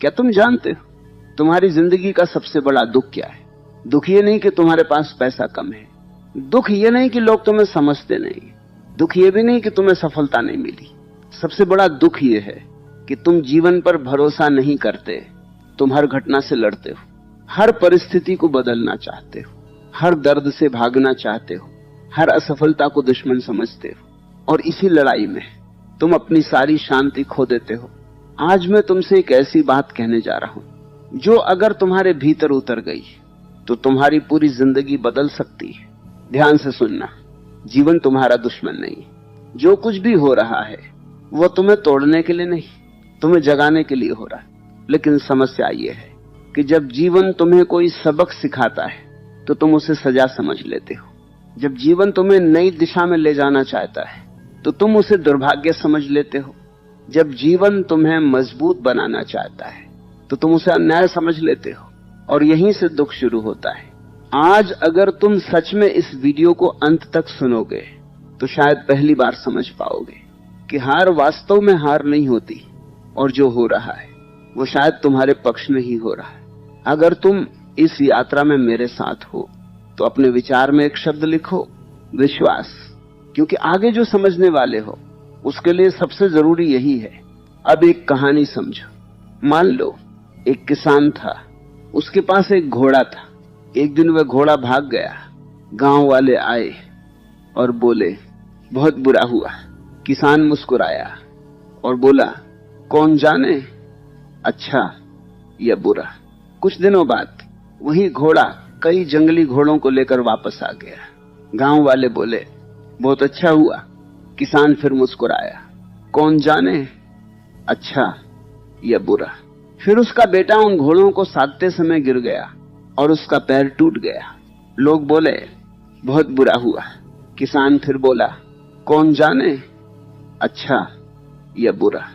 क्या तुम जानते हो तुम्हारी जिंदगी का सबसे बड़ा दुख क्या है? दुख ये नहीं कि तुम्हारे पास पैसा कम है, दुख ये नहीं कि लोग तुम्हें समझते नहीं, दुख ये भी नहीं कि तुम्हें सफलता नहीं मिली। सबसे बड़ा दुख ये है कि तुम जीवन पर भरोसा नहीं करते। तुम हर घटना से लड़ते हो, हर परिस्थिति को बदलना चाहते हो, हर दर्द से भागना चाहते हो, हर असफलता को दुश्मन समझते हो और इसी लड़ाई में तुम अपनी सारी शांति खो देते हो। आज मैं तुमसे एक ऐसी बात कहने जा रहा हूं जो अगर तुम्हारे भीतर उतर गई तो तुम्हारी पूरी जिंदगी बदल सकती है। ध्यान से सुनना, जीवन तुम्हारा दुश्मन नहीं। जो कुछ भी हो रहा है वो तुम्हें तोड़ने के लिए नहीं, तुम्हें जगाने के लिए हो रहा है। लेकिन समस्या ये है कि जब जीवन तुम्हें कोई सबक सिखाता है तो तुम उसे सजा समझ लेते हो। जब जीवन तुम्हें नई दिशा में ले जाना चाहता है तो तुम उसे दुर्भाग्य समझ लेते हो। जब जीवन तुम्हें मजबूत बनाना चाहता है तो तुम उसे अन्याय समझ लेते हो और यहीं से दुख शुरू होता है। आज अगर तुम सच में इस वीडियो को अंत तक सुनोगे तो शायद पहली बार समझ पाओगे कि हार वास्तव में हार नहीं होती और जो हो रहा है वो शायद तुम्हारे पक्ष में ही हो रहा है। अगर तुम इस यात्रा में मेरे साथ हो तो अपने विचार में एक शब्द लिखो, विश्वास। क्योंकि आगे जो समझने वाले हो उसके लिए सबसे जरूरी यही है। अब एक कहानी समझो। मान लो एक किसान था, उसके पास एक घोड़ा था। एक दिन वह घोड़ा भाग गया। गांव वाले आए और बोले, बहुत बुरा हुआ। किसान मुस्कुराया और बोला, कौन जाने अच्छा या बुरा। कुछ दिनों बाद वही घोड़ा कई जंगली घोड़ों को लेकर वापस आ गया। गांव वाले बोले, बहुत अच्छा हुआ। किसान फिर मुस्कुराया, कौन जाने अच्छा या बुरा। फिर उसका बेटा उन घोड़ों को साधते समय गिर गया और उसका पैर टूट गया। लोग बोले, बहुत बुरा हुआ। किसान फिर बोला, कौन जाने अच्छा या बुरा।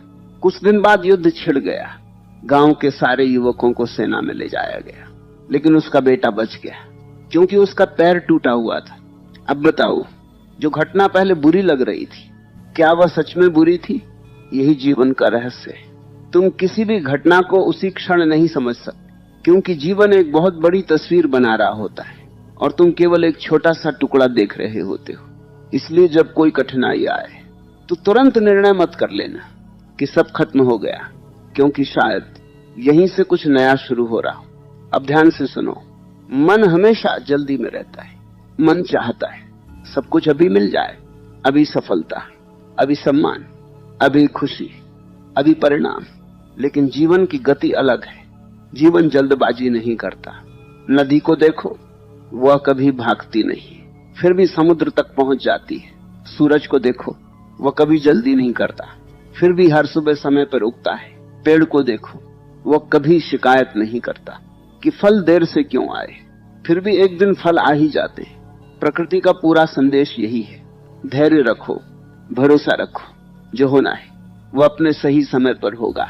कुछ दिन बाद युद्ध छिड़ गया। गांव के सारे युवकों को सेना में ले जाया गया, लेकिन उसका बेटा बच गया क्योंकि उसका पैर टूटा हुआ था। अब बताओ, जो घटना पहले बुरी लग रही थी, क्या वह सच में बुरी थी? यही जीवन का रहस्य है। तुम किसी भी घटना को उसी क्षण नहीं समझ सकते क्योंकि जीवन एक बहुत बड़ी तस्वीर बना रहा होता है और तुम केवल एक छोटा सा टुकड़ा देख रहे होते हो। इसलिए जब कोई कठिनाई आए तो तुरंत निर्णय मत कर लेना कि सब खत्म हो गया, क्योंकि शायद यहीं से कुछ नया शुरू हो रहा हो। अब ध्यान से सुनो। मन हमेशा जल्दी में रहता है। मन चाहता है सब कुछ अभी मिल जाए, अभी सफलता, अभी सम्मान, अभी खुशी, अभी परिणाम। लेकिन जीवन की गति अलग है। जीवन जल्दबाजी नहीं करता। नदी को देखो, वह कभी भागती नहीं, फिर भी समुद्र तक पहुंच जाती है। सूरज को देखो, वह कभी जल्दी नहीं करता, फिर भी हर सुबह समय पर उगता है। पेड़ को देखो, वह कभी शिकायत नहीं करता कि फल देर से क्यों आए, फिर भी एक दिन फल आ ही जाते। प्रकृति का पूरा संदेश यही है, धैर्य रखो, भरोसा रखो, जो होना है वह अपने सही समय पर होगा।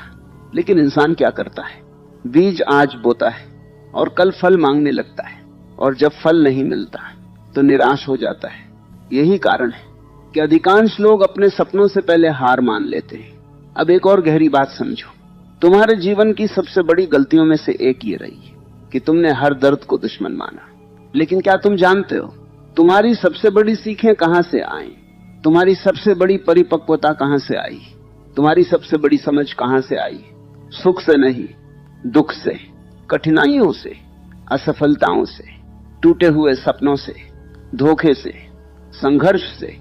लेकिन इंसान क्या करता है? बीज आज बोता है और कल फल मांगने लगता है, और जब फल नहीं मिलता तो निराश हो जाता है। यही कारण है कि अधिकांश लोग अपने सपनों से पहले हार मान लेते हैं। अब एक और गहरी बात समझो। तुम्हारे जीवन की सबसे बड़ी गलतियों में से एक ये रही है कि तुमने हर दर्द को दुश्मन माना। लेकिन क्या तुम जानते हो तुम्हारी सबसे बड़ी सीखें कहां से आई? तुम्हारी सबसे बड़ी परिपक्वता कहां से आई? तुम्हारी सबसे बड़ी समझ कहां से आई? सुख से नहीं, दुख से, कठिनाइयों से, असफलताओं से, टूटे हुए सपनों से, धोखे से, संघर्ष से।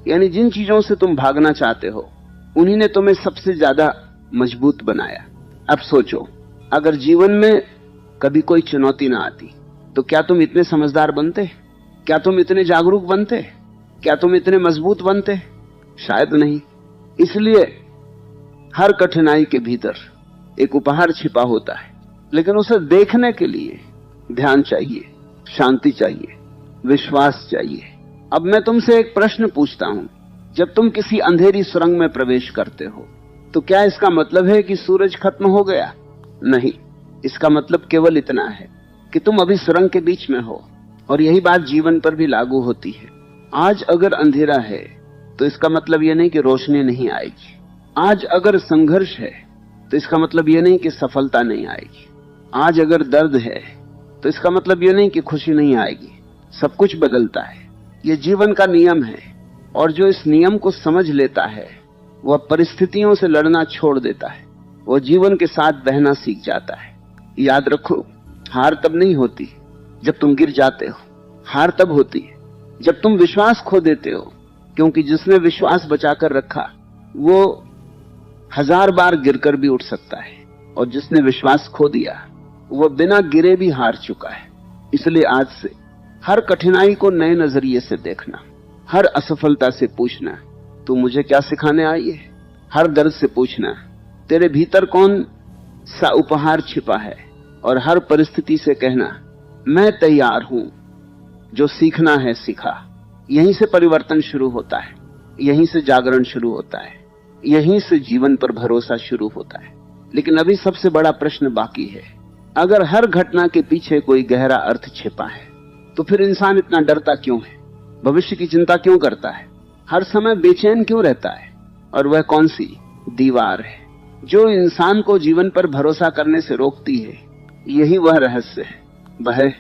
यानी जिन चीजों से तुम भागना चाहते हो उन्हीं ने तुम्हें सबसे ज्यादा मजबूत बनाया। अब सोचो, अगर जीवन में कभी कोई चुनौती ना आती तो क्या तुम इतने समझदार बनते? क्या तुम इतने जागरूक बनते? क्या तुम इतने मजबूत बनते? शायद नहीं। इसलिए हर कठिनाई के भीतर एक उपहार छिपा होता है, लेकिन उसे देखने के लिए ध्यान चाहिए, शांति चाहिए, विश्वास चाहिए। अब मैं तुमसे एक प्रश्न पूछता हूं। जब तुम किसी अंधेरी सुरंग में प्रवेश करते हो तो क्या इसका मतलब है कि सूरज खत्म हो गया? नहीं, इसका मतलब केवल इतना है कि तुम अभी सुरंग के बीच में हो। और यही बात जीवन पर भी लागू होती है। आज अगर अंधेरा है तो इसका मतलब यह नहीं कि रोशनी नहीं आएगी। आज अगर संघर्ष है तो इसका मतलब यह नहीं कि सफलता नहीं आएगी। आज अगर दर्द है तो इसका मतलब यह नहीं कि खुशी नहीं आएगी। सब कुछ बदलता है, यह जीवन का नियम है। और जो इस नियम को समझ लेता है वह परिस्थितियों से लड़ना छोड़ देता है, वह जीवन के साथ बहना सीख जाता है। याद रखो, हार तब नहीं होती जब तुम गिर जाते हो, हार तब होती है जब तुम विश्वास खो देते हो। क्योंकि जिसने विश्वास बचाकर रखा वो 1000 बार गिरकर भी उठ सकता है, और जिसने विश्वास खो दिया वो बिना गिरे भी हार चुका है। इसलिए आज से हर कठिनाई को नए नजरिए से देखना, हर असफलता से पूछना तू मुझे क्या सिखाने आई है, हर दर्द से पूछना तेरे भीतर कौन सा उपहार छिपा है, और हर परिस्थिति से कहना मैं तैयार हूं, जो सीखना है सिखा। यहीं से परिवर्तन शुरू होता है, यहीं से जागरण शुरू होता है, यहीं से जीवन पर भरोसा शुरू होता है। लेकिन अभी सबसे बड़ा प्रश्न बाकी है। अगर हर घटना के पीछे कोई गहरा अर्थ छिपा है तो फिर इंसान इतना डरता क्यों है, भविष्य की चिंता क्यों करता है, हर समय बेचैन क्यों रहता है? और वह कौन सी दीवार है जो इंसान को जीवन पर भरोसा करने से रोकती है? यही वह रहस्य है,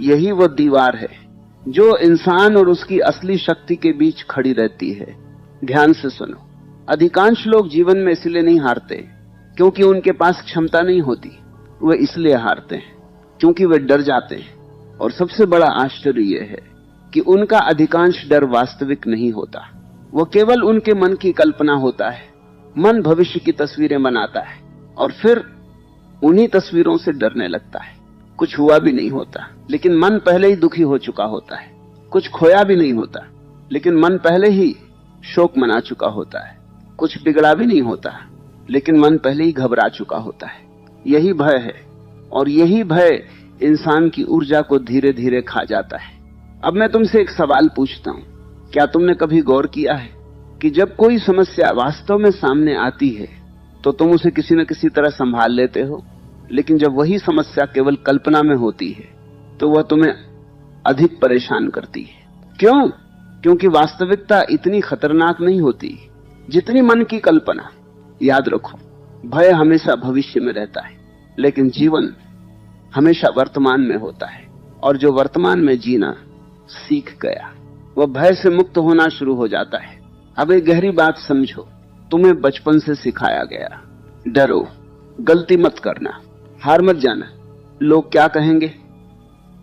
यही वह दीवार है जो इंसान और उसकी असली शक्ति के बीच खड़ी रहती है। ध्यान से सुनो, अधिकांश लोग जीवन में इसलिए नहीं हारते क्योंकि उनके पास क्षमता नहीं होती, वे इसलिए हारते हैं क्योंकि वे डर जाते हैं। और सबसे बड़ा आश्चर्य यह है कि उनका अधिकांश डर वास्तविक नहीं होता, वो केवल उनके मन की कल्पना होता है। मन भविष्य की तस्वीरें बनाता है और फिर उन्हीं तस्वीरों से डरने लगता है। कुछ हुआ भी नहीं होता लेकिन मन पहले ही दुखी हो चुका होता है, कुछ खोया भी नहीं होता लेकिन मन पहले ही शोक मना चुका होता है, कुछ बिगड़ा भी नहीं होता लेकिन मन पहले ही घबरा चुका होता है। यही भय है, और यही भय इंसान की ऊर्जा को धीरे धीरे खा जाता है। अब मैं तुमसे एक सवाल पूछता हूं, क्या तुमने कभी गौर किया है कि जब कोई समस्या वास्तव में सामने आती है तो तुम उसे किसी न किसी तरह संभाल लेते हो, लेकिन जब वही समस्या केवल कल्पना में होती है तो वह तुम्हें अधिक परेशान करती है? क्यों? क्योंकि वास्तविकता इतनी खतरनाक नहीं होती जितनी मन की कल्पना। याद रखो, भय हमेशा भविष्य में रहता है लेकिन जीवन हमेशा वर्तमान में होता है, और जो वर्तमान में जीना सीख गया वह भय से मुक्त होना शुरू हो जाता है। अब एक गहरी बात समझो, तुम्हें बचपन से सिखाया गया, डरो, गलती मत करना, हार मत जाना, लोग क्या कहेंगे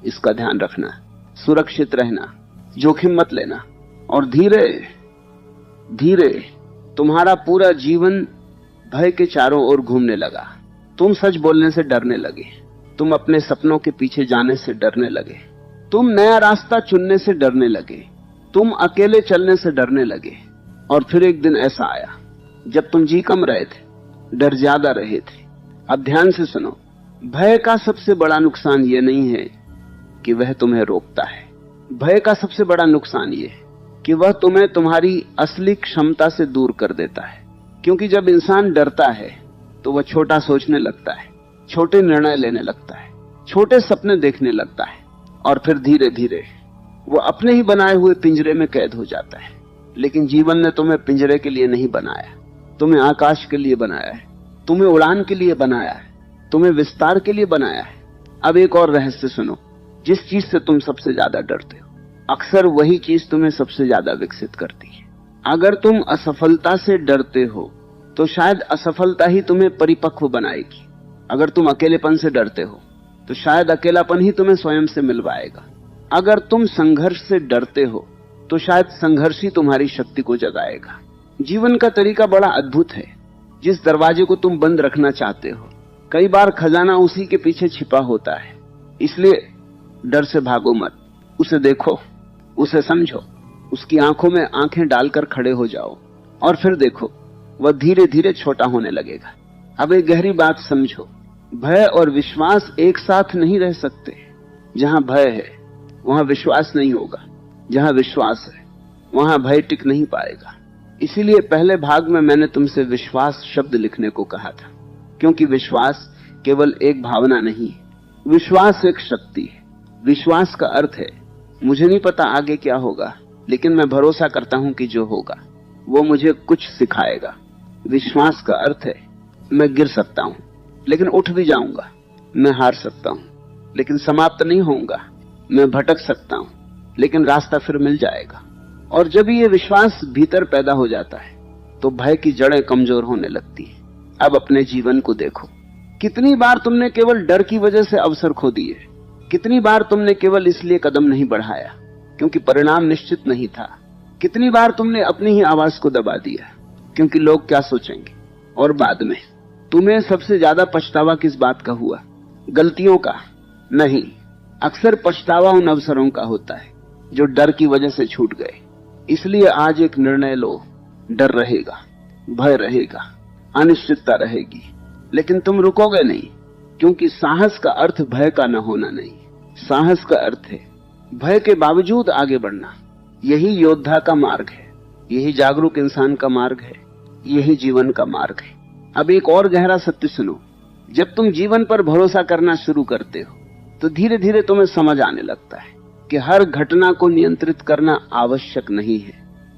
इसका ध्यान रखना, सुरक्षित रहना, जोखिम मत लेना। और धीरे धीरे तुम्हारा पूरा जीवन भय के चारों ओर घूमने लगा। तुम सच बोलने से डरने लगे, तुम अपने सपनों के पीछे जाने से डरने लगे, तुम नया रास्ता चुनने से डरने लगे, तुम अकेले चलने से डरने लगे। और फिर एक दिन ऐसा आया जब तुम जी कम रहे थे, डर ज्यादा रहे थे। अब ध्यान से सुनो, भय का सबसे बड़ा नुकसान यह नहीं है कि वह तुम्हें रोकता है, भय का सबसे बड़ा नुकसान यह है कि वह तुम्हें तुम्हारी असली क्षमता से दूर कर देता है। क्योंकि जब इंसान डरता है तो वह छोटा सोचने लगता है, छोटे निर्णय लेने लगता है, छोटे सपने देखने लगता है, और फिर धीरे धीरे वह अपने ही बनाए हुए पिंजरे में कैद हो जाता है। लेकिन जीवन ने तुम्हें पिंजरे के लिए नहीं बनाया, तुम्हें आकाश के लिए बनाया है, तुम्हें उड़ान के लिए बनाया है, तुम्हें विस्तार के लिए बनाया है। अब एक और रहस्य सुनो, जिस चीज से तुम सबसे ज्यादा डरते हो अक्सर वही चीज तुम्हें सबसे ज्यादा विकसित करती है। अगर तुम असफलता से डरते हो तो शायद असफलता ही तुम्हें परिपक्व बनाएगी। अगर तुम अकेलेपन से डरते हो तो शायद अकेलापन ही तुम्हें स्वयं से मिलवाएगा। अगर तुम संघर्ष से डरते हो तो शायद संघर्ष ही तुम्हारी शक्ति को जगाएगा। जीवन का तरीका बड़ा अद्भुत है। जिस दरवाजे को तुम बंद रखना चाहते हो कई बार खजाना उसी के पीछे छिपा होता है। इसलिए डर से भागो मत, उसे देखो, उसे समझो, उसकी आंखों में आंखें डालकर खड़े हो जाओ और फिर देखो वह धीरे धीरे छोटा होने लगेगा। अब एक गहरी बात समझो, भय और विश्वास एक साथ नहीं रह सकते। जहां भय है वहां विश्वास नहीं होगा, जहां विश्वास है वहां भय टिक नहीं पाएगा। इसीलिए पहले भाग में मैंने तुमसे विश्वास शब्द लिखने को कहा था, क्योंकि विश्वास केवल एक भावना नहीं, विश्वास एक शक्ति है। विश्वास का अर्थ है मुझे नहीं पता आगे क्या होगा, लेकिन मैं भरोसा करता हूं कि जो होगा वो मुझे कुछ सिखाएगा। विश्वास का अर्थ है मैं गिर सकता हूं लेकिन उठ भी जाऊंगा, मैं हार सकता हूं लेकिन समाप्त नहीं होऊंगा, मैं भटक सकता हूं लेकिन रास्ता फिर मिल जाएगा। और जब ये विश्वास भीतर पैदा हो जाता है तो भय की जड़ें कमजोर होने लगती है। अब अपने जीवन को देखो, कितनी बार तुमने केवल डर की वजह से अवसर खो दिए, कितनी बार तुमने केवल इसलिए कदम नहीं बढ़ाया क्योंकि परिणाम निश्चित नहीं था, कितनी बार तुमने अपनी ही आवाज को दबा दिया क्योंकि लोग क्या सोचेंगे। और बाद में तुम्हें सबसे ज्यादा पछतावा किस बात का हुआ? गलतियों का नहीं, अक्सर पछतावा उन अवसरों का होता है जो डर की वजह से छूट गए। इसलिए आज एक निर्णय लो, डर रहेगा, भय रहेगा, अनिश्चितता रहेगी, लेकिन तुम रुकोगे नहीं, क्योंकि साहस का अर्थ भय का न होना नहीं, साहस का अर्थ है भय के बावजूद आगे बढ़ना। यही योद्धा का मार्ग है, यही जागरूक इंसान का मार्ग है, यही जीवन का मार्ग है। अब एक और गहरा सत्य सुनो, जब तुम जीवन पर भरोसा करना शुरू करते हो तो धीरे धीरे तुम्हें समझ आने लगता है कि हर घटना को नियंत्रित करना आवश्यक नहीं है,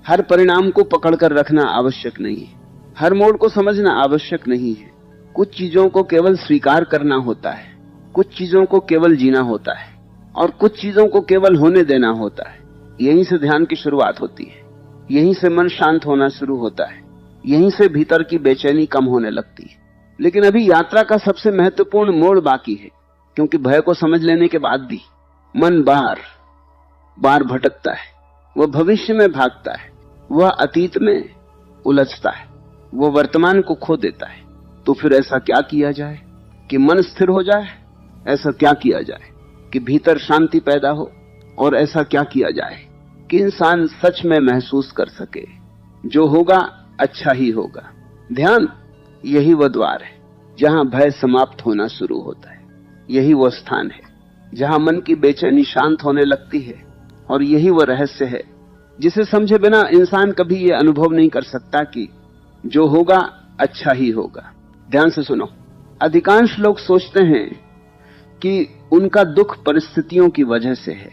हर परिणाम को पकड़कर रखना आवश्यक नहीं है, हर मोड़ को समझना आवश्यक नहीं है। कुछ चीजों को केवल स्वीकार करना होता है, कुछ चीजों को केवल जीना होता है और कुछ चीजों को केवल होने देना होता है। यहीं से ध्यान की शुरुआत होती है, यहीं से मन शांत होना शुरू होता है, यहीं से भीतर की बेचैनी कम होने लगती है। लेकिन अभी यात्रा का सबसे महत्वपूर्ण मोड़ बाकी है, क्योंकि भय को समझ लेने के बाद भी मन बार बार भटकता है, वह भविष्य में भागता है, वह अतीत में उलझता है, वह वर्तमान को खो देता है। तो फिर ऐसा क्या किया जाए कि मन स्थिर हो जाए? ऐसा क्या किया जाए कि भीतर शांति पैदा हो? और ऐसा क्या किया जाए कि इंसान सच में महसूस कर सके जो होगा अच्छा ही होगा? ध्यान यही वह द्वार है जहां भय समाप्त होना शुरू होता है, यही वह स्थान है जहां मन की बेचैनी शांत होने लगती है, और यही वह रहस्य है जिसे समझे बिना इंसान कभी यह अनुभव नहीं कर सकता कि जो होगा अच्छा ही होगा। ध्यान से सुनो, अधिकांश लोग सोचते हैं कि उनका दुख परिस्थितियों की वजह से है।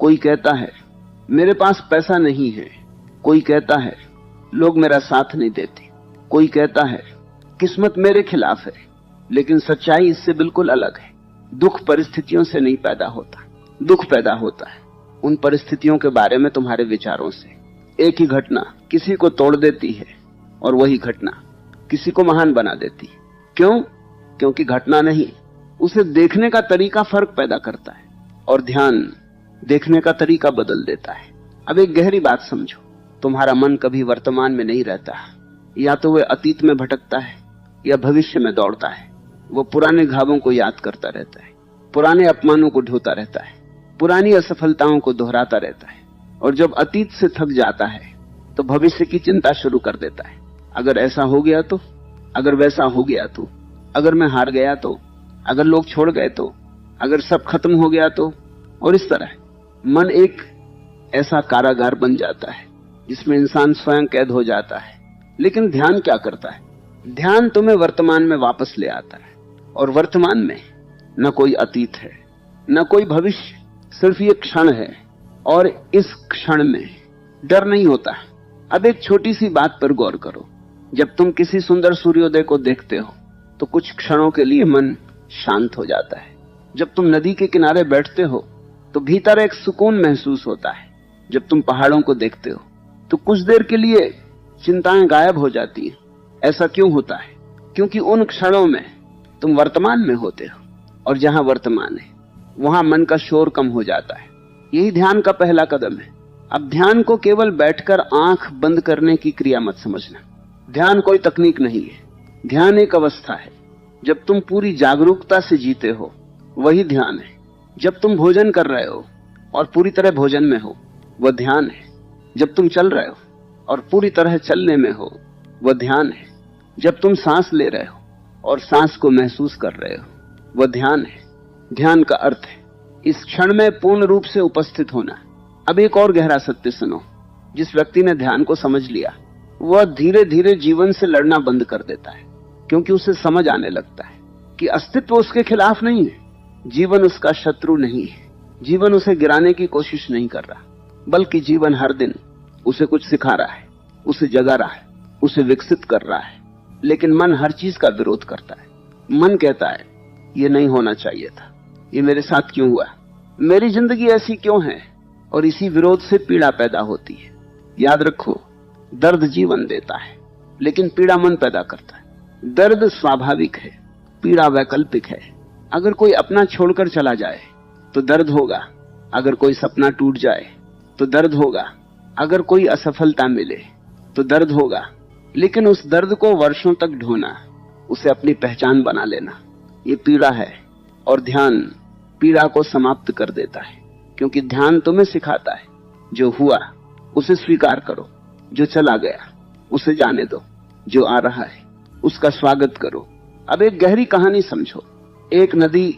कोई कहता है मेरे पास पैसा नहीं है, कोई कहता है लोग मेरा साथ नहीं देते, कोई कहता है किस्मत मेरे खिलाफ है। लेकिन सच्चाई इससे बिल्कुल अलग है। दुख परिस्थितियों से नहीं पैदा होता, दुख पैदा होता है उन परिस्थितियों के बारे में तुम्हारे विचारों से। एक ही घटना किसी को तोड़ देती है और वही घटना किसी को महान बना देती है। क्यों? क्योंकि घटना नहीं, उसे देखने का तरीका फर्क पैदा करता है, और ध्यान देखने का तरीका बदल देता है। अब एक गहरी बात समझो, तुम्हारा मन कभी वर्तमान में नहीं रहता, या तो वह अतीत में भटकता है या भविष्य में दौड़ता है। वो पुराने घावों को याद करता रहता है, पुराने अपमानों को ढोता रहता है, पुरानी असफलताओं को दोहराता रहता है, और जब अतीत से थक जाता है तो भविष्य की चिंता शुरू कर देता है। अगर ऐसा हो गया तो, अगर वैसा हो गया तो, अगर मैं हार गया तो, अगर लोग छोड़ गए तो, अगर सब खत्म हो गया तो। और इस तरह मन एक ऐसा कारागार बन जाता है जिसमें इंसान स्वयं कैद हो जाता है। लेकिन ध्यान क्या करता है? ध्यान तुम्हें वर्तमान में वापस ले आता है, और वर्तमान में न कोई अतीत है न कोई भविष्य, सिर्फ ये क्षण है, और इस क्षण में डर नहीं होता। अब एक छोटी सी बात पर गौर करो, जब तुम किसी सुंदर सूर्योदय को देखते हो तो कुछ क्षणों के लिए मन शांत हो जाता है। जब तुम नदी के किनारे बैठते हो तो भीतर एक सुकून महसूस होता है। जब तुम पहाड़ों को देखते हो तो कुछ देर के लिए चिंताएं गायब हो जाती हैं। ऐसा क्यों होता है? क्योंकि उन क्षणों में तुम वर्तमान में होते हो, और जहां वर्तमान है वहां मन का शोर कम हो जाता है। यही ध्यान का पहला कदम है। अब ध्यान को केवल बैठकर आंख बंद करने की क्रिया मत समझना। ध्यान कोई तकनीक नहीं है, ध्यान एक अवस्था है। जब तुम पूरी जागरूकता से जीते हो वही ध्यान है। जब तुम भोजन कर रहे हो और पूरी तरह भोजन में हो वह ध्यान है। जब तुम चल रहे हो और पूरी तरह चलने में हो वह ध्यान है। जब तुम सांस ले रहे हो और सांस को महसूस कर रहे हो वह ध्यान है। ध्यान का अर्थ है इस क्षण में पूर्ण रूप से उपस्थित होना। अब एक और गहरा सत्य सुनो, जिस व्यक्ति ने ध्यान को समझ लिया वह धीरे धीरे जीवन से लड़ना बंद कर देता है, क्योंकि उसे समझ आने लगता है कि अस्तित्व उसके खिलाफ नहीं है, जीवन उसका शत्रु नहीं है, जीवन उसे गिराने की कोशिश नहीं कर रहा, बल्कि जीवन हर दिन उसे कुछ सिखा रहा है, उसे जगा रहा है, उसे विकसित कर रहा है। लेकिन मन हर चीज का विरोध करता है। मन कहता है ये नहीं होना चाहिए था, ये मेरे साथ क्यों हुआ, मेरी जिंदगी ऐसी क्यों है, और इसी विरोध से पीड़ा पैदा होती है। याद रखो, दर्द जीवन देता है लेकिन पीड़ा मन पैदा करता है। दर्द स्वाभाविक है, पीड़ा वैकल्पिक है। अगर कोई अपना छोड़कर चला जाए तो दर्द होगा, अगर कोई सपना टूट जाए तो दर्द होगा, अगर कोई असफलता मिले तो दर्द होगा, लेकिन उस दर्द को वर्षों तक ढोना, उसे अपनी पहचान बना लेना, ये पीड़ा है। और ध्यान पीड़ा को समाप्त कर देता है, क्योंकि ध्यान तुम्हें सिखाता है जो हुआ उसे स्वीकार करो, जो चला गया उसे जाने दो, जो आ रहा है उसका स्वागत करो। अब एक गहरी कहानी समझो। एक नदी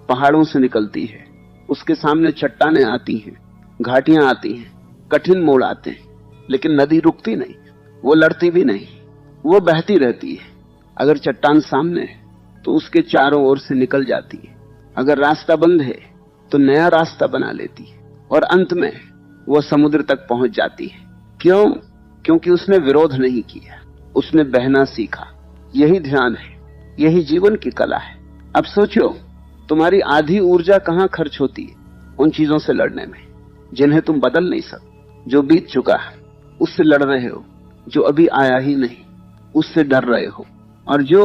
पहाड़ों से निकलती है, उसके सामने चट्टानें आती हैं, घाटियां आती हैं, कठिन मोड़ आते हैं, लेकिन नदी रुकती नहीं, वो लड़ती भी नहीं, वो बहती रहती है। अगर चट्टान सामने है तो उसके चारों ओर से निकल जाती है, अगर रास्ता बंद है तो नया रास्ता बना लेती है, और अंत में वो समुद्र तक पहुंच जाती है। क्यों? क्योंकि उसने विरोध नहीं किया, उसने बहना सीखा। यही ध्यान है, यही जीवन की कला है। अब सोचो, तुम्हारी आधी ऊर्जा कहां खर्च होती है? उन चीजों से लड़ने में जिन्हें तुम बदल नहीं सकते। जो बीत चुका है उससे लड़ रहे हो, जो अभी आया ही नहीं उससे डर रहे हो, और जो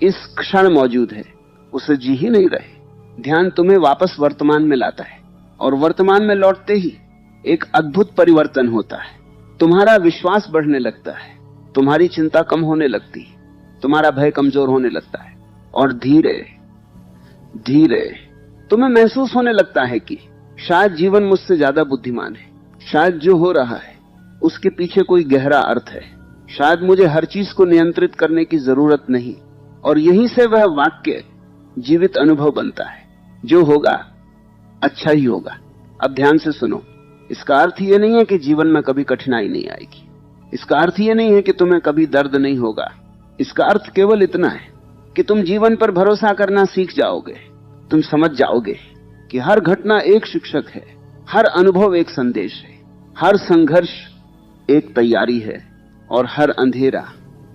इस क्षण मौजूद है उसे जी ही नहीं रहे। ध्यान तुम्हें वापस वर्तमान में लाता है, और वर्तमान में लौटते ही एक अद्भुत परिवर्तन होता है। तुम्हारा विश्वास बढ़ने लगता है, तुम्हारी चिंता कम होने लगती है, तुम्हारा भय कमजोर होने लगता है, और धीरे धीरे तुम्हें महसूस होने लगता है कि शायद जीवन मुझसे ज्यादा बुद्धिमान है, शायद जो हो रहा है उसके पीछे कोई गहरा अर्थ है, शायद मुझे हर चीज को नियंत्रित करने की जरूरत नहीं। और यहीं से वह वाक्य जीवित अनुभव बनता है, जो होगा अच्छा ही होगा। अब ध्यान से सुनो, इसका अर्थ यह नहीं है कि जीवन में कभी कठिनाई नहीं आएगी, इसका अर्थ यह नहीं है कि तुम्हें कभी दर्द नहीं होगा। इसका अर्थ केवल इतना है कि तुम जीवन पर भरोसा करना सीख जाओगे। तुम समझ जाओगे कि हर घटना एक शिक्षक है, हर अनुभव एक संदेश है, हर संघर्ष एक तैयारी है, और हर अंधेरा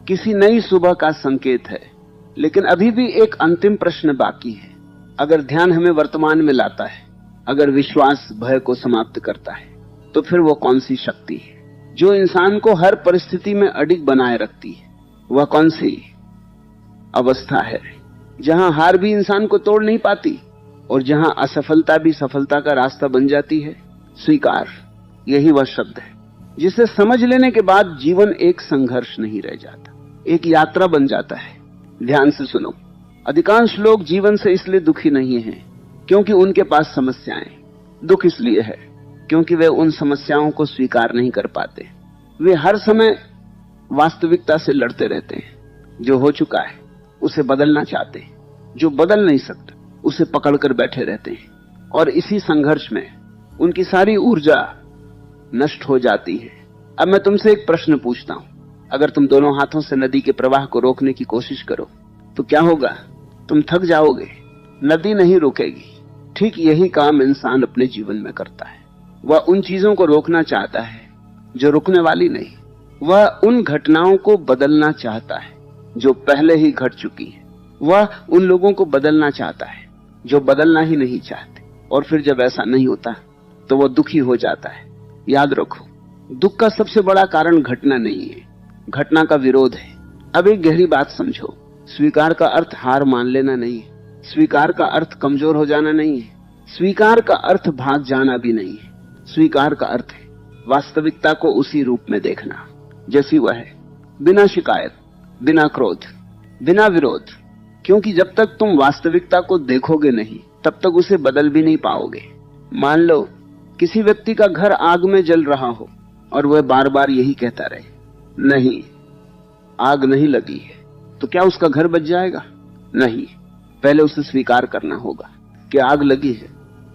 किसी नई सुबह का संकेत है। लेकिन अभी भी एक अंतिम प्रश्न बाकी है। अगर ध्यान हमें वर्तमान में लाता है, अगर विश्वास भय को समाप्त करता है, तो फिर वो कौन सी शक्ति है जो इंसान को हर परिस्थिति में अडिग बनाए रखती है? वह कौन सी अवस्था है जहां हार भी इंसान को तोड़ नहीं पाती, और जहां असफलता भी सफलता का रास्ता बन जाती है? स्वीकार, यही वह शब्द है जिसे समझ लेने के बाद जीवन एक संघर्ष नहीं रह जाता, एक यात्रा बन जाता है। ध्यान से सुनो, अधिकांश लोग जीवन से इसलिए दुखी नहीं हैं क्योंकि उनके पास समस्याएं। दुख इसलिए है क्योंकि वे उन समस्याओं को स्वीकार नहीं कर पाते। वे हर समय वास्तविकता से लड़ते रहते हैं। जो हो चुका है उसे बदलना चाहते हैं, जो बदल नहीं सकते उसे पकड़कर बैठे रहते हैं, और इसी संघर्ष में उनकी सारी ऊर्जा नष्ट हो जाती है। अब मैं तुमसे एक प्रश्न पूछता हूं, अगर तुम दोनों हाथों से नदी के प्रवाह को रोकने की कोशिश करो तो क्या होगा? तुम थक जाओगे, नदी नहीं रुकेगी। ठीक यही काम इंसान अपने जीवन में करता है। वह उन चीजों को रोकना चाहता है जो रुकने वाली नहीं, वह उन घटनाओं को बदलना चाहता है जो पहले ही घट चुकी है, वह उन लोगों को बदलना चाहता है जो बदलना ही नहीं चाहते, और फिर जब ऐसा नहीं होता तो वह दुखी हो जाता है। याद रखो, दुख का सबसे बड़ा कारण घटना नहीं है, घटना का विरोध है। अब एक गहरी बात समझो, स्वीकार का अर्थ हार मान लेना नहीं है, स्वीकार का अर्थ कमजोर हो जाना नहीं है, स्वीकार का अर्थ भाग जाना भी नहीं है। स्वीकार का अर्थ है वास्तविकता को उसी रूप में देखना जैसी वह है, बिना शिकायत, बिना क्रोध, बिना विरोध। क्योंकि जब तक तुम वास्तविकता को देखोगे नहीं तब तक उसे बदल भी नहीं पाओगे। मान लो किसी व्यक्ति का घर आग में जल रहा हो और वह बार बार यही कहता रहे, नहीं आग नहीं लगी है, तो क्या उसका घर बच जाएगा? नहीं, पहले उसे स्वीकार करना होगा कि आग लगी है,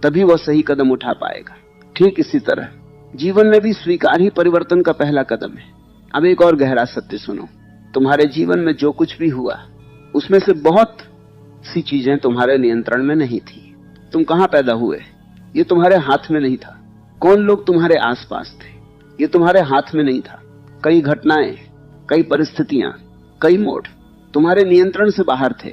तभी वह सही कदम उठा पाएगा। ठीक इसी तरह जीवन में भी स्वीकार ही परिवर्तन का पहला कदम है। अब एक और गहरा सत्य सुनो, तुम्हारे जीवन में जो कुछ भी हुआ उसमें से बहुत सी चीजें तुम्हारे नियंत्रण में नहीं थी। तुम कहां पैदा हुए ये तुम्हारे हाथ में नहीं था, कौन लोग तुम्हारे आसपास थे ये तुम्हारे हाथ में नहीं था। कई घटनाएं, कई परिस्थितियां कई मोड़ तुम्हारे नियंत्रण से बाहर थे,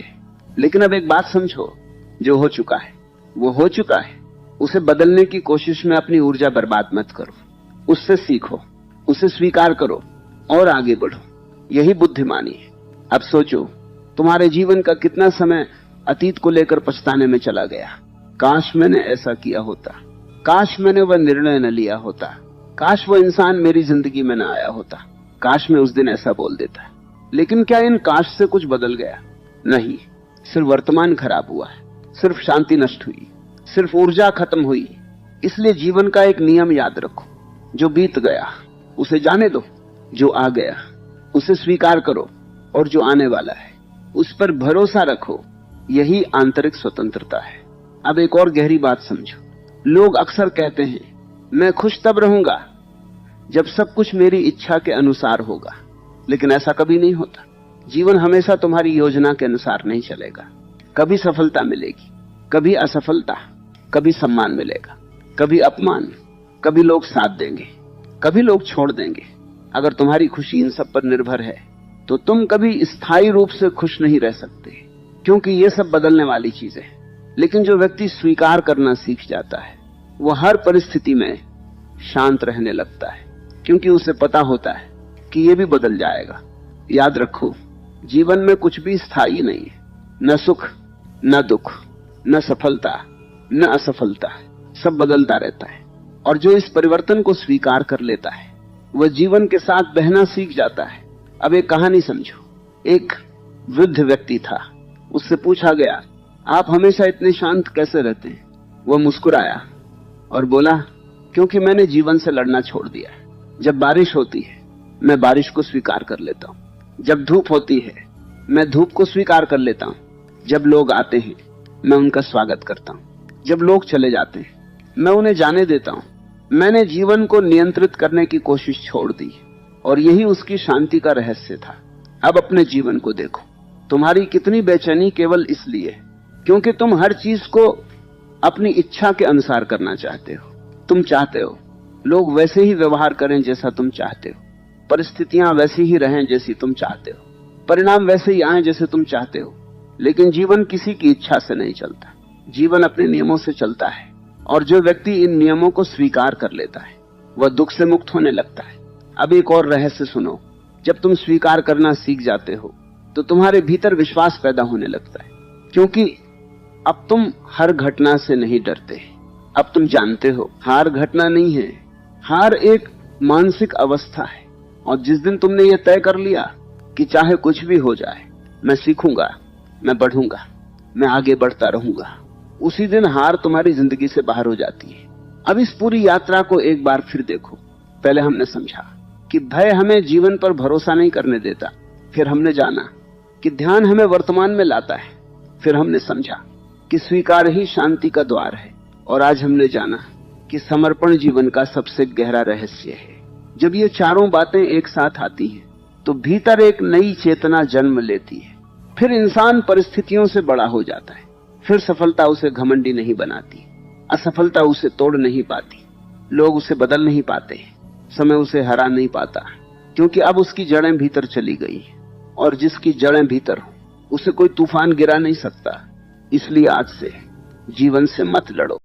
लेकिन अब एक बात समझो, जो हो चुका है वो हो चुका है। उसे बदलने की कोशिश में अपनी ऊर्जा बर्बाद मत करो, उससे सीखो, उसे स्वीकार करो और आगे बढ़ो। यही बुद्धिमानी है। अब सोचो, तुम्हारे जीवन का कितना समय अतीत को लेकर पछताने में चला गया। काश मैंने ऐसा किया होता, काश मैंने वह निर्णय न लिया होता, काश वो इंसान मेरी जिंदगी में न आया होता, काश मैं उस दिन ऐसा बोल देता। लेकिन क्या इन काश से कुछ बदल गया? नहीं, सिर्फ वर्तमान खराब हुआ है, सिर्फ शांति नष्ट हुई, सिर्फ ऊर्जा खत्म हुई। इसलिए जीवन का एक नियम याद रखो, जो बीत गया उसे जाने दो, जो आ गया उसे स्वीकार करो, और जो आने वाला है उस पर भरोसा रखो। यही आंतरिक स्वतंत्रता है। अब एक और गहरी बात समझो। लोग अक्सर कहते हैं, मैं खुश तब रहूंगा जब सब कुछ मेरी इच्छा के अनुसार होगा, लेकिन ऐसा कभी नहीं होता। जीवन हमेशा तुम्हारी योजना के अनुसार नहीं चलेगा। कभी सफलता मिलेगी, कभी असफलता, कभी सम्मान मिलेगा, कभी अपमान, कभी लोग साथ देंगे, कभी लोग छोड़ देंगे। अगर तुम्हारी खुशी इन सब पर निर्भर है तो तुम कभी स्थायी रूप से खुश नहीं रह सकते, क्योंकि ये सब बदलने वाली चीजें हैं। लेकिन जो व्यक्ति स्वीकार करना सीख जाता है वो हर परिस्थिति में शांत रहने लगता है, क्योंकि उसे पता होता है कि ये भी बदल जाएगा। याद रखो, जीवन में कुछ भी स्थायी नहीं है, न सुख न दुख, न सफलता न असफलता, सब बदलता रहता है। और जो इस परिवर्तन को स्वीकार कर लेता है वह जीवन के साथ बहना सीख जाता है। अब एक कहानी समझो। एक वृद्ध व्यक्ति था, उससे पूछा गया, आप हमेशा इतने शांत कैसे रहते हैं? वह मुस्कुराया और बोला, क्योंकि मैंने जीवन से लड़ना छोड़ दिया है। जब बारिश होती है मैं बारिश को स्वीकार कर लेता हूं, जब धूप होती है मैं धूप को स्वीकार कर लेता हूं, जब लोग आते हैं मैं उनका स्वागत करता हूं, जब लोग चले जाते हैं मैं उन्हें जाने देता हूं। मैंने जीवन को नियंत्रित करने की कोशिश छोड़ दी, और यही उसकी शांति का रहस्य था। अब अपने जीवन को देखो, तुम्हारी कितनी बेचैनी केवल इसलिए क्योंकि तुम हर चीज को अपनी इच्छा के अनुसार करना चाहते हो। तुम चाहते हो लोग वैसे ही व्यवहार करें जैसा तुम चाहते हो, परिस्थितियां वैसी ही रहें जैसी तुम चाहते हो, परिणाम वैसे ही आए जैसे तुम चाहते हो। लेकिन जीवन किसी की इच्छा से नहीं चलता, जीवन अपने नियमों से चलता है। और जो व्यक्ति इन नियमों को स्वीकार कर लेता है वह दुख से मुक्त होने लगता है। अब एक और रहस्य सुनो, जब तुम स्वीकार करना सीख जाते हो तो तुम्हारे भीतर विश्वास पैदा होने लगता है, क्योंकि अब तुम हर घटना से नहीं डरते। अब तुम जानते हो हार घटना नहीं है, हार एक मानसिक अवस्था है। और जिस दिन तुमने ये तय कर लिया कि चाहे कुछ भी हो जाए मैं सीखूंगा, मैं बढ़ूंगा, मैं आगे बढ़ता रहूंगा, उसी दिन हार तुम्हारी जिंदगी से बाहर हो जाती है। अब इस पूरी यात्रा को एक बार फिर देखो। पहले हमने समझा कि भय हमें जीवन पर भरोसा नहीं करने देता, फिर हमने जाना कि ध्यान हमें वर्तमान में लाता है, फिर हमने समझा कि स्वीकार ही शांति का द्वार है, और आज हमने जाना कि समर्पण जीवन का सबसे गहरा रहस्य है। जब ये चारों बातें एक साथ आती हैं तो भीतर एक नई चेतना जन्म लेती है। फिर इंसान परिस्थितियों से बड़ा हो जाता है, फिर सफलता उसे घमंडी नहीं बनाती, असफलता उसे तोड़ नहीं पाती, लोग उसे बदल नहीं पाते, समय उसे हरा नहीं पाता, क्योंकि अब उसकी जड़ें भीतर चली गई। और जिसकी जड़ें भीतर हो उसे कोई तूफान गिरा नहीं सकता। इसलिए आज से जीवन से मत लड़ो।